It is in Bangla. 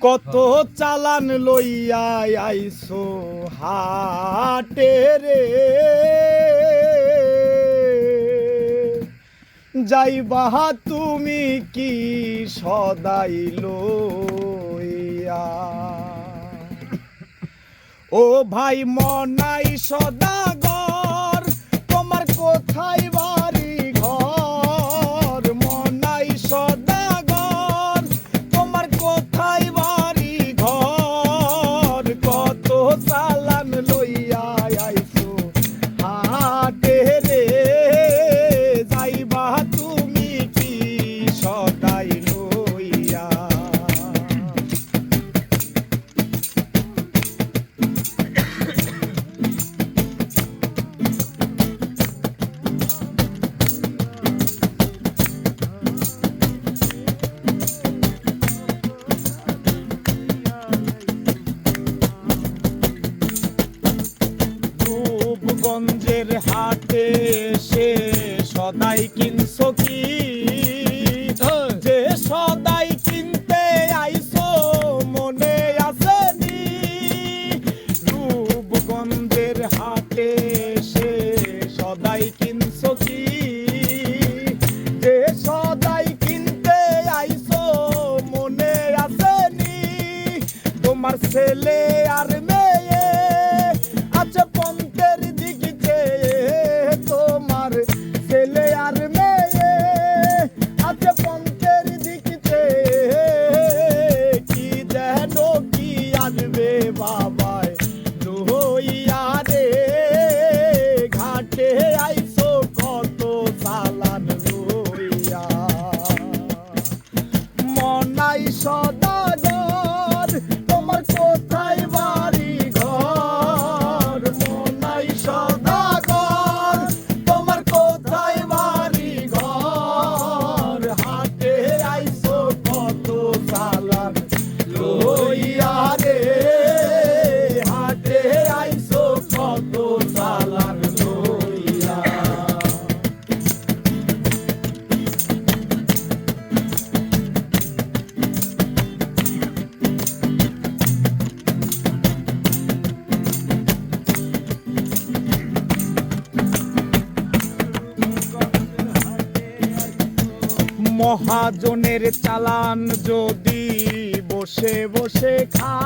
কত চালান লইয়া আইছো হাটে রে, যাইবা তুমি কি সদাই লইয়া? ও ভাই মনাই সদাগর, তোমার কোথায় বাড়ি ঘর? মনাই সদাগর, তোমার কোথায় বাড়ি ঘর? কত চালান লইয়া আইছো হাটে রে, যাইবা তুমি কি সদাই লইয়া? গঞ্জের হাটে সে সদাই কিনছো কি? যে সদাই কিনতে আইছো মনে আছে নি? রূপগঞ্জের হাটে সে সদাই কিনছো কি? যে সদাই কিনতে আইছো মনে আছে নি? তোমার ছেলে আর মেয়ে আছে পন্থের দিকে চেয়ে, তোমার ছেলে আর মেয়ে আছে পন্থের দিকে চেয়ে, কি যেন কি আনবে বাবায় লইয়া রে? ঘাটে আইছো কত চালান লইয়া। মনাই সদাগর, তোমার কোথায় বাড়ি ঘর? মনাই সদাগর, তোমার কোথায় বাড়ি ঘর? হাটে আইছো কত চালান লইয়া রে, হাটে আইছো কত চালান লইয়া। মহাজনের চালান যদি বসে বসে খা,